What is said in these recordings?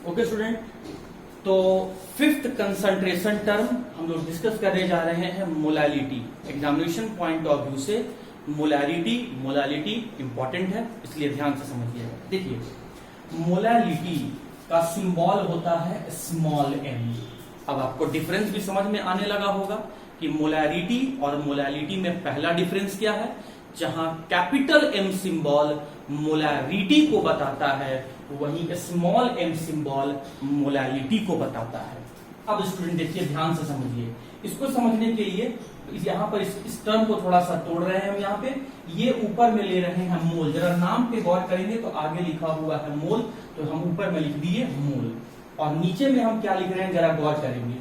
Okay student, तो fifth concentration term हम लोग डिस्कस करने जा रहे हैं molality. Examination point of view से मोलालिटी इंपॉर्टेंट है, इसलिए ध्यान से समझिएगा। देखिए मोलालिटी का सिंबल होता है स्मॉल एम। अब आपको डिफरेंस भी समझ में आने लगा होगा कि मोलारिटी और मोलालिटी में पहला डिफरेंस क्या है। जहां कैपिटल एम सिंबल मोलारिटी को बताता है, वहीं स्मॉल एम सिंबल मोलालिटी को बताता है। अब स्टूडेंट देखिए ध्यान से समझिए, इसको समझने के लिए यहाँ पर इस टर्म को थोड़ा सा तोड़ रहे हैं हम। यहाँ पे ये ऊपर में ले रहे हैं मोल। जरा नाम पे गौर करेंगे तो आगे लिखा हुआ है मोल, तो हम ऊपर में लिख दिए मोल, और नीचे में हम क्या लिख रहे हैं जरा गौर करेंगे,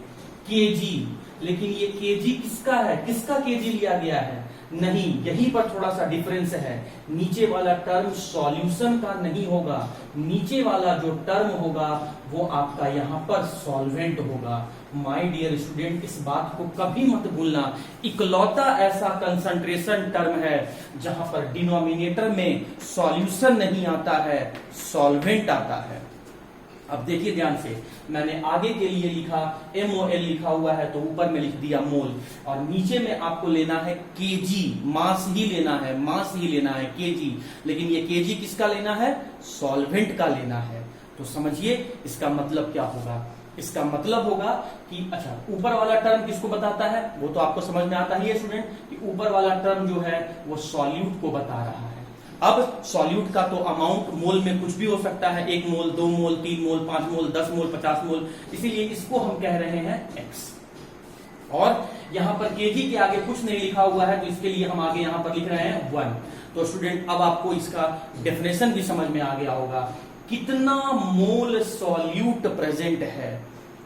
केजी। लेकिन ये केजी किसका है, किसका केजी लिया गया है? नहीं, यहीं पर थोड़ा सा डिफरेंस है। नीचे वाला टर्म सॉल्यूशन का नहीं होगा, नीचे वाला जो टर्म होगा वो आपका यहाँ पर सॉल्वेंट होगा। माय डियर स्टूडेंट, इस बात को कभी मत भूलना, इकलौता ऐसा कंसंट्रेशन टर्म है जहां पर डिनोमिनेटर में सॉल्यूशन नहीं आता है, सॉल्वेंट आता है। अब देखिए ध्यान से, मैंने आगे के लिए लिखा MOL लिखा हुआ है तो ऊपर में लिख दिया मोल, और नीचे में आपको लेना है केजी, मास ही लेना है, मास ही लेना है केजी। लेकिन ये केजी किसका लेना है? सॉल्वेंट का लेना है। तो समझिए इसका मतलब क्या होगा। इसका मतलब होगा कि अच्छा, ऊपर वाला टर्म किसको बताता है वो तो आपको समझ में आता ही है स्टूडेंट, कि ऊपर वाला टर्म जो है वो सॉल्यूट को बता रहा है। अब सॉल्यूट का तो अमाउंट मोल में कुछ भी हो सकता है, 1 मोल, 2 मोल, 3 मोल, 5 मोल, 10 मोल, 50 मोल, इसीलिए इसको हम कह रहे हैं एक्स। और यहां पर केजी के आगे कुछ नहीं लिखा हुआ है, तो इसके लिए हम आगे यहां पर लिख रहे हैं 1। तो स्टूडेंट अब आपको इसका डेफिनेशन भी समझ में आ गया होगा। कितना मोल सॉल्यूट प्रेजेंट है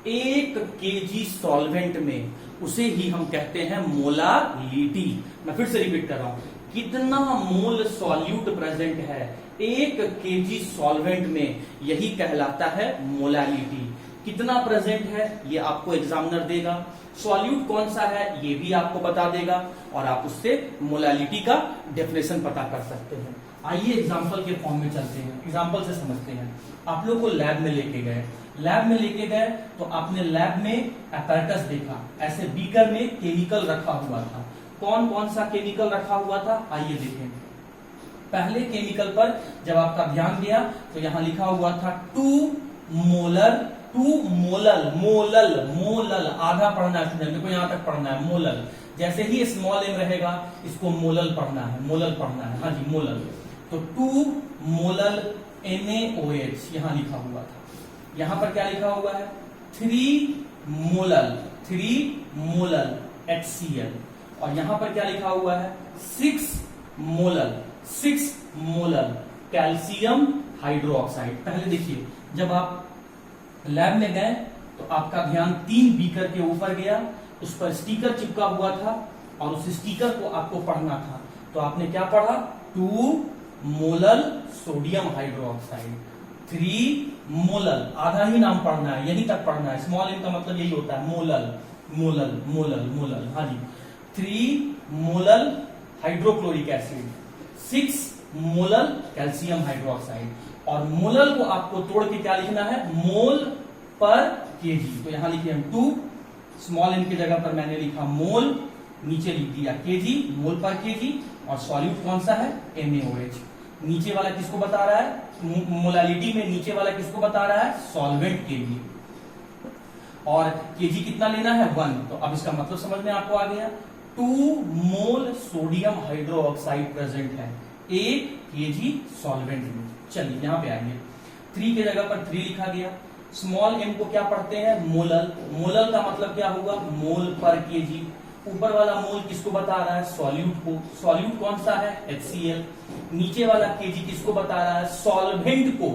1 केजी सॉल्वेंट में, उसे ही हम कहते हैं मोलालिटी। मैं फिर से रिपीट कर रहा हूं, कितना मोल सॉल्यूट प्रेजेंट है 1 केजी सॉल्वेंट में, यही कहलाता है मोलालिटी। कितना प्रेजेंट है ये आपको एग्जामिनर देगा, सॉल्यूट कौन सा है ये भी आपको बता देगा, और आप उससे मोलालिटी का डेफिनेशन पता कर सकते हैं। आइए एग्जाम्पल के फॉर्म में चलते हैं, एग्जाम्पल से समझते हैं। आप लोग को लैब में लेके गए, लैब में लेके गए तो आपने लैब में एपैरेटस देखा, ऐसे बीकर में केमिकल रखा हुआ था। कौन कौन सा केमिकल रखा हुआ था आइए देखें। पहले केमिकल पर जब आपका ध्यान गया तो यहां लिखा हुआ था 2 मोलल, आधा पढ़ना है स्टूडेंट, देखो यहां तक पढ़ना है मोलल। जैसे ही स्मॉल एम रहेगा इसको मोलल पढ़ना है, मोलल पढ़ना है, हाँ जी मोलल। तो 2 मोलल NaOH यहां लिखा हुआ था। यहां पर क्या लिखा हुआ है 3 मोलल HCl, और यहां पर क्या लिखा हुआ है 6 मोलल कैल्शियम हाइड्रोक्साइड। पहले देखिए, जब आप लैब में गए तो आपका ध्यान 3 बीकर के ऊपर गया, उस पर स्टिकर चिपका हुआ था और उस स्टिकर को आपको पढ़ना था। तो आपने क्या पढ़ा 2 मोलल सोडियम हाइड्रोक्साइड, 3 मोलल, आधा ही नाम पढ़ना है, यहीं तक पढ़ना है। स्मॉल एम का मतलब यही होता है मोलल, हाँ जी। 3 molal hydrochloric acid, 6 molal calcium hydroxide, और मोलल को आपको तोड़ के क्या लिखना है मोल पर केजी। तो यहां लिखे हम 2, स्मॉल एम की जगह पर मैंने लिखा मोल, नीचे लिख दिया केजी, मोल पर केजी, और सॉल्यूट कौन सा है NaOH। नीचे वाला किसको बता रहा है मोलालिटी में, नीचे वाला किसको बता रहा है सॉल्वेंट केजी, और केजी कितना लेना है 1। तो अब इसका मतलब समझ में आपको आ गया, 2 मोल सोडियम हाइड्रोक्साइड प्रेजेंट है 1 केजी सॉल्वेंट में। चलिए यहां पे आइए, 3 की जगह पर 3 लिखा गया। स्मॉल एम को क्या पढ़ते हैं मोलल, मोलल का मतलब क्या हुआ मोल पर केजी। ऊपर वाला मोल किसको बता रहा है सॉल्यूट को, सॉल्यूट कौन सा है HCl। नीचे वाला केजी किसको बता रहा है सॉल्वेंट को।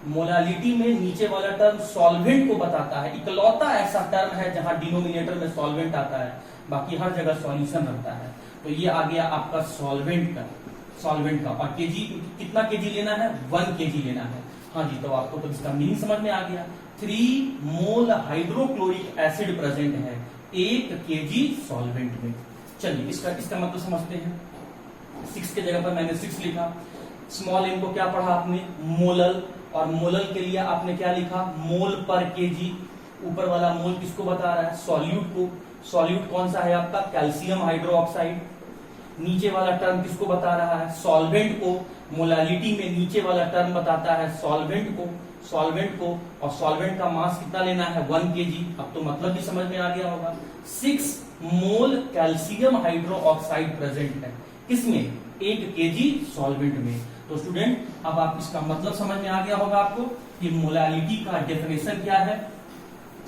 मोलालिटी में नीचे वाला टर्म सॉल्वेंट को बताता है, इकलौता ऐसा टर्म है जहां डिनोमिनेटर में सॉल्वेंट आता है, बाकी हर जगह सॉल्यूशन रहता है। तो ये आ गया आपका सॉल्वेंट का, और केजी कितना केजी लेना है 1 केजी लेना है, हाँ जी। तो आपको तो इसका मीनिंग समझ में आ गया, 3 मोल हाइड्रोक्लोरिक एसिड प्रेजेंट है 1 केजी सॉल्वेंट में। चलिए इसका मतलब समझते हैं। 6 की जगह पर मैंने 6 लिखा, स्मॉल एम को क्या पढ़ा आपने मोलल, और मोलल के लिए आपने क्या लिखा, मोल पर केजी। ऊपर वाला मोल किसको बता रहा है, सॉल्यूट को। सॉल्यूट कौन सा है आपका, कैल्शियम हाइड्रोक्साइड। नीचे वाला टर्म किसको बता रहा है, सॉल्वेंट को। मोलालिटी में नीचे वाला टर्म बताता है सॉल्वेंट को, और सॉल्वेंट का मास कितना लेना है, 1 kg। अब तो मतलब भी समझ में आ गया होगा। 6 मोल कैल्शियम हाइड्रोक्साइड प्रेजेंट है किसमें, 1 kg सॉल्वेंट में। तो स्टूडेंट अब आप इसका मतलब समझ में आ गया होगा आपको कि मोलालिटी का डेफिनेशन क्या है।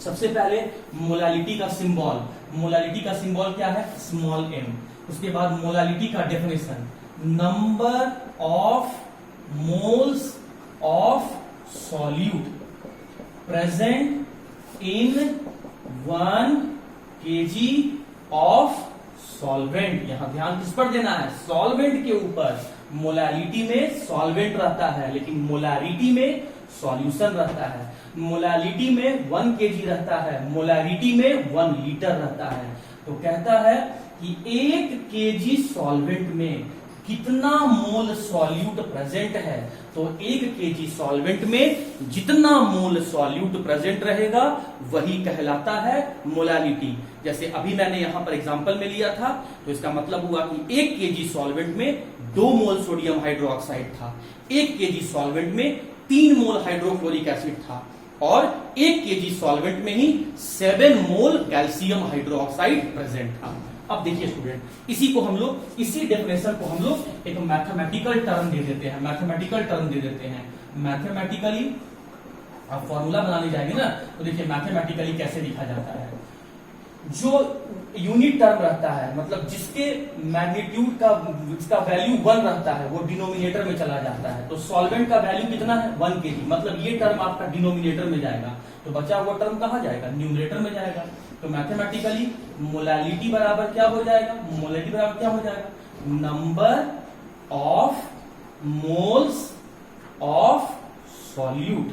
सबसे पहले मोलालिटी का सिंबल क्या है, स्मॉल m। उसके बाद मोलालिटी का definition, number of moles of solute present in 1 kg of solvent. यहां ध्यान किस पर देना है, सॉल्वेंट के ऊपर। मोलालिटी में सॉल्वेंट रहता है लेकिन मोलारिटी में सॉल्यूशन रहता है। मोलालिटी में 1 kg रहता है, मोलारिटी में 1 लीटर रहता है। तो कहता है कि 1 kg सॉल्वेंट में कितना मोल सॉल्यूट प्रेजेंट है। तो 1 kg सॉल्वेंट में जितना मोल सॉल्यूट प्रेजेंट रहेगा वही कहलाता है मोलालिटी। जैसे अभी मैंने यहां पर एग्जांपल में लिया था, तो इसका मतलब हुआ कि 1 kg सॉल्वेंट में 2 मोल सोडियम हाइड्रोक्साइड था, 1 kg सॉल्वेंट में 3 मोल हाइड्रोक्लोरिक एसिड था, और 1 kg सॉल्वेंट में ही 7 मोल कैल्शियम हाइड्रोक्साइड प्रेजेंट था। अब देखिए स्टूडेंट, इसी डेफिनेशन को हम लोग एक मैथमेटिकल टर्म दे देते हैं। मैथमेटिकली आप फॉर्मूला बनाने जाएंगे ना, तो देखिए मैथमेटिकली कैसे लिखा जाता है। जो यूनिट टर्म रहता है, मतलब जिसके मैग्नीट्यूड का जिसका वैल्यू 1 रहता है, वो डिनोमिनेटर में चला जाता है। तो सॉल्वेंट का वैल्यू कितना है, 1 kg, मतलब ये टर्म आपका डिनोमिनेटर में जाएगा। तो बचा हुआ टर्म कहां जाएगा, न्यूमरेटर में जाएगा। तो मैथमेटिकली मोलालिटी बराबर क्या हो जाएगा, number of moles of solute,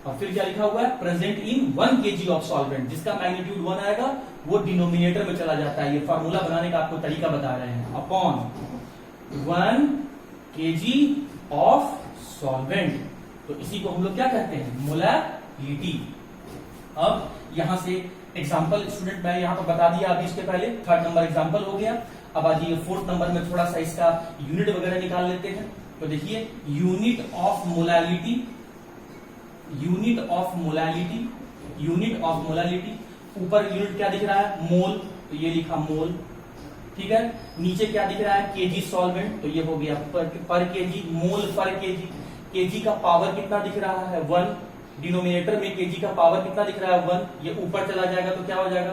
और फिर क्या लिखा हुआ है, present in 1 kg of solvent. जिसका मैग्नीट्यूड 1 आएगा वो डिनोमिनेटर में चला जाता है। ये फार्मूला बनाने का आपको तरीका बता रहे हैं, अपॉन 1 kg ऑफ सॉल्वेंट। तो इसी को हम लोग क्या कहते हैं, मोलालिटी। अब यहां से एग्जाम्पल स्टूडेंट मैं यहां पर बता दिया अभी, इसके पहले 3rd नंबर एग्जाम्पल हो गया। अब आज ये 4th नंबर में थोड़ा सा इसका यूनिट वगैरह निकाल लेते हैं। तो देखिए यूनिट ऑफ मोलालिटी, ऊपर यूनिट क्या दिख रहा है, मोल, तो ये लिखा मोल, ठीक है। नीचे क्या दिख रहा है, केजी सॉल्वेंट, तो ये हो गया पर केजी, मोल पर केजी। केजी का पावर कितना दिख रहा है, 1। डिनोमिनेटर में केजी का पावर कितना दिख रहा है, 1। ये ऊपर चला जाएगा तो क्या हो जाएगा,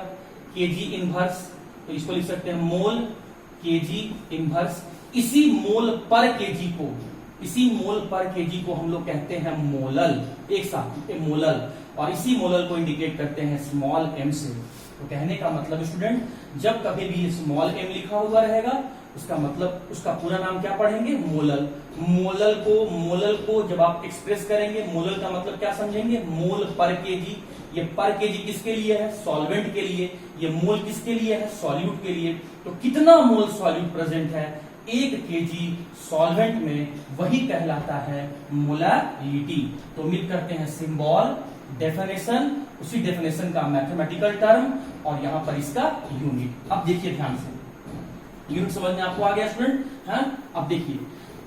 केजी इनवर्स। तो इसको लिख सकते हैं मोल केजी इनवर्स। इसी मोल पर केजी को हम लोग कहते हैं मोलल, एक साथ मोलल, और इसी मोलल को इंडिकेट करते हैं स्मॉल m से। तो कहने का मतलब स्टूडेंट, जब कभी भी स्मॉल m लिखा हुआ रहेगा उसका मतलब उसका पूरा नाम क्या पढ़ेंगे, मोलल। मोलल को जब आप एक्सप्रेस करेंगे, मोलल का मतलब क्या समझेंगे, मोल पर केजी। ये पर केजी किसके लिए है, सॉल्वेंट के लिए। ये मोल किसके लिए है, सॉल्यूट के लिए। तो कितना मोल सॉल्यूट प्रेजेंट है 1 kg सॉल्वेंट में, वही कहलाता है मोलालिटी। तो उम्मीद करते हैं सिंबल, डेफिनेशन, उसी डेफिनेशन का मैथमेटिकल टर्म, और यहां पर इसका यूनिट। अब देखिए ध्यान से, यूनिट समझ में आपको आ गया स्टूडेंट, हाँ। अब देखिए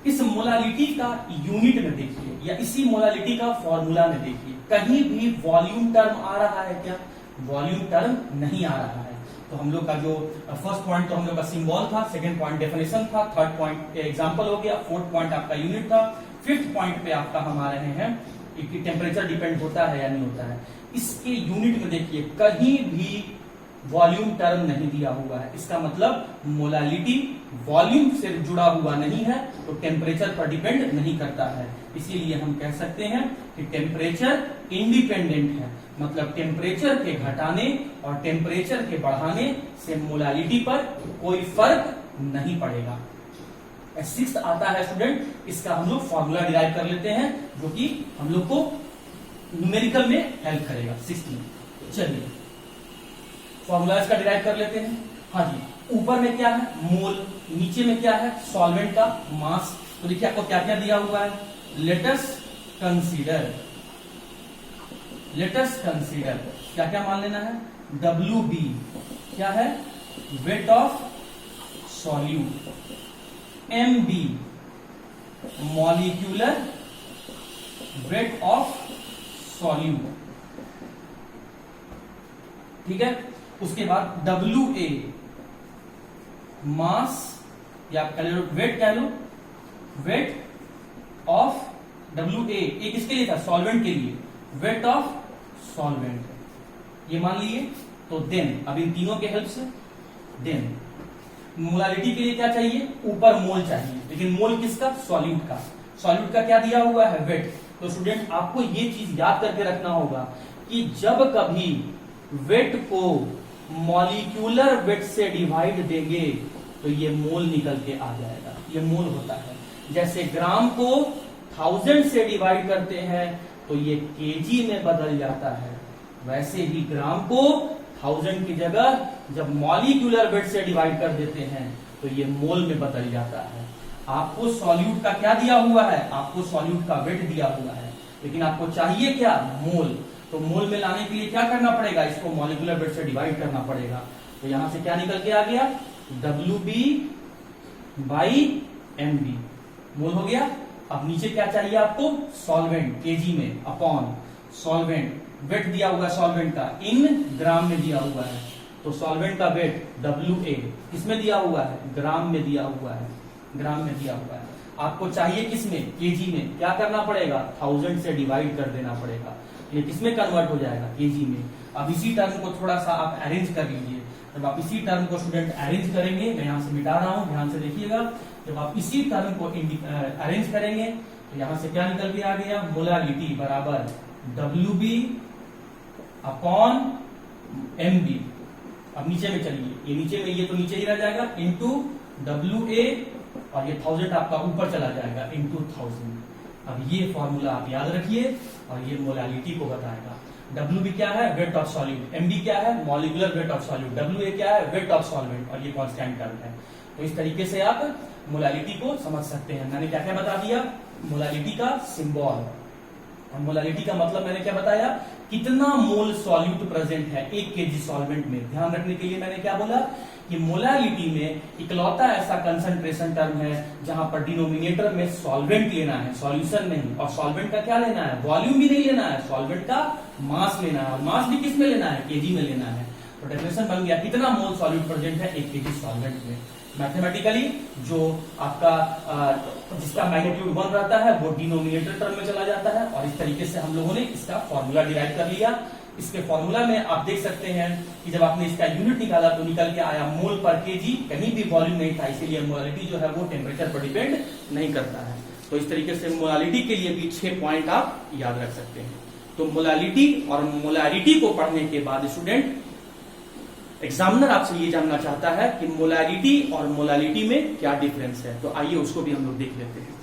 इस मोलालिटी का यूनिट में देखिए, या इसी मोलालिटी का फॉर्मूला में देखिए, कहीं भी वॉल्यूम टर्म आ रहा है क्या, वॉल्यूम टर्म नहीं आ रहा है। तो हम लोग का जो फर्स्ट पॉइंट तो हम लोग का सिंबल था, सेकंड पॉइंट डेफिनेशन था, 3rd पॉइंट एग्जांपल हो गया, 4th पॉइंट आपका यूनिट था, 5th पॉइंट पे आपका हम आ रहे हैं कि टेम्परेचर डिपेंड होता है या नहीं होता है। इसके यूनिट में देखिए कहीं भी वॉल्यूम टर्म नहीं दिया हुआ है, इसका मतलब मोलालिटी वॉल्यूम से जुड़ा हुआ नहीं है, तो टेम्परेचर पर डिपेंड नहीं करता है। इसीलिए हम कह सकते हैं कि टेम्परेचर इंडिपेंडेंट है, मतलब टेम्परेचर के घटाने और टेम्परेचर के बढ़ाने से मोलालिटी पर कोई फर्क नहीं पड़ेगा। 6th आता है स्टूडेंट, इसका हम लोग फॉर्मूला डिराइव कर लेते हैं, जो कि हम लोग को न्यूमेरिकल में हेल्प करेगा 6th में। चलिए फॉर्मूला इसका डिराइव कर लेते हैं। हाँ जी, ऊपर में क्या है, मोल, नीचे में क्या है, सॉल्वेंट का मास। तो देखिए आपको क्या क्या दिया हुआ है, let us consider, latest consider क्या क्या मान लेना है, WB क्या है, weight of solute, MB molecular weight of solute, ठीक है। उसके बाद WA मास या कह लो वेट, कह लो वेट ऑफ WA, एक किसके लिए था, सॉल्वेंट के लिए, वेट ऑफ सॉल्वेंट, ये मान लिए। तो देन अब इन तीनों के हेल्प से देन मोलालिटी के लिए क्या चाहिए, ऊपर मोल चाहिए, लेकिन मोल किसका, सॉल्यूट का। सॉल्यूट का क्या दिया हुआ है, वेट। तो स्टूडेंट आपको ये चीज याद करके रखना होगा कि जब कभी वेट को मॉलिक्यूलर वेट से डिवाइड देंगे तो ये मोल निकल के आ जाएगा, ये मोल होता है। जैसे ग्राम को 1000 से डिवाइड करते हैं तो ये केजी में बदल जाता है, वैसे ही ग्राम को 1000 की जगह जब मॉलिक्यूलर वेट से डिवाइड कर देते हैं तो ये मोल में बदल जाता है। आपको सॉल्यूट का क्या दिया हुआ है, आपको सॉल्यूट का वेट दिया हुआ है, लेकिन आपको चाहिए क्या, मोल। तो मोल में लाने के लिए क्या करना पड़ेगा, इसको मॉलिक्यूलर वेट से डिवाइड करना पड़ेगा। तो यहां से क्या निकल के आ गया, WB बाई MB मोल हो गया। अब नीचे क्या चाहिए आपको, सॉल्वेंट केजी में अपॉन सॉल्वेंट, वेट दिया हुआ है सॉल्वेंट का इन ग्राम में दिया हुआ है। तो सॉल्वेंट का वेट WA किसमें दिया हुआ है, ग्राम में दिया हुआ है, ग्राम में दिया हुआ है। आपको चाहिए किसमें, केजी में। क्या करना पड़ेगा, 1000 से डिवाइड कर देना पड़ेगा, ये किसमें कन्वर्ट हो जाएगा, केजी में। अब इसी टर्म को थोड़ा सा आप अरेंज कर लीजिए। जब आप इसी टर्म को स्टूडेंट अरेंज करेंगे, मैं यहां से मिटा रहा हूं, ध्यान से देखिएगा। जब आप इसी टर्म को अरेंज करेंगे तो यहां से क्या निकल के आ गया, मोलालिटी बराबर WB अपॉन MB। अब नीचे में चलिए, ये नीचे में, ये तो नीचे ही रह जाएगा, इंटू WA, और ये 1000 आपका ऊपर चला जाएगा इंटू 1000। अब ये फॉर्मूला आप याद रखिए और ये मोलालिटी को बताएगा। WB क्या है, वेट ऑफ सॉल्यूट, MB क्या है, molecular weight of solute, WA क्या है, वेट ऑफ सॉल्वेंट, और ये कांस्टेंट टर्म है। तो इस तरीके से आप मोलालिटी को समझ सकते हैं। मैंने क्या क्या बता दिया, मोलालिटी का सिंबल, और मोलालिटी का मतलब मैंने क्या बताया, कितना मोल सॉल्यूट प्रेजेंट है 1 kg सॉल्वेंट में। ध्यान रखने के लिए मैंने क्या बोला कि मोलालिटी में इकलौता ऐसा कंसंट्रेशन टर्म है जहां पर डिनोमिनेटर में सॉल्वेंट लेना है, सॉल्यूशन नहीं। और सॉल्वेंट का क्या लेना है, वॉल्यूम भी नहीं लेना है, सॉल्वेंट का मास लेना है, और मास भी किस में लेना है, केजी में लेना है। तो डेफिनेशन बन गया, कितना मोल सॉल्यूट प्रेजेंट है 1 kg सॉल्वेंट में। मैथमेटिकली जो आपका जिसका मैग्नीट्यूड 1 रहता है वो डिनोमिनेटर टर्म में चला जाता है, और इस तरीके से हम लोगों ने इसका फॉर्मूला डिराइव कर लिया। इसके फॉर्मूला में आप देख सकते हैं कि जब आपने इसका यूनिट निकाला तो निकल के आया मोल पर केजी, कहीं भी वॉल्यूम नहीं था, इसीलिए मोलालिटी जो है वो टेम्परेचर पर डिपेंड नहीं करता है। तो इस तरीके से मोलालिटी के लिए भी 6 पॉइंट आप याद रख सकते हैं। तो मोलालिटी और मोलारिटी को पढ़ने के बाद स्टूडेंट एग्जामिनर आपसे ये जानना चाहता है कि मोलारिटी और मोलालिटी में क्या डिफरेंस है। तो आइए उसको भी हम लोग देख लेते हैं।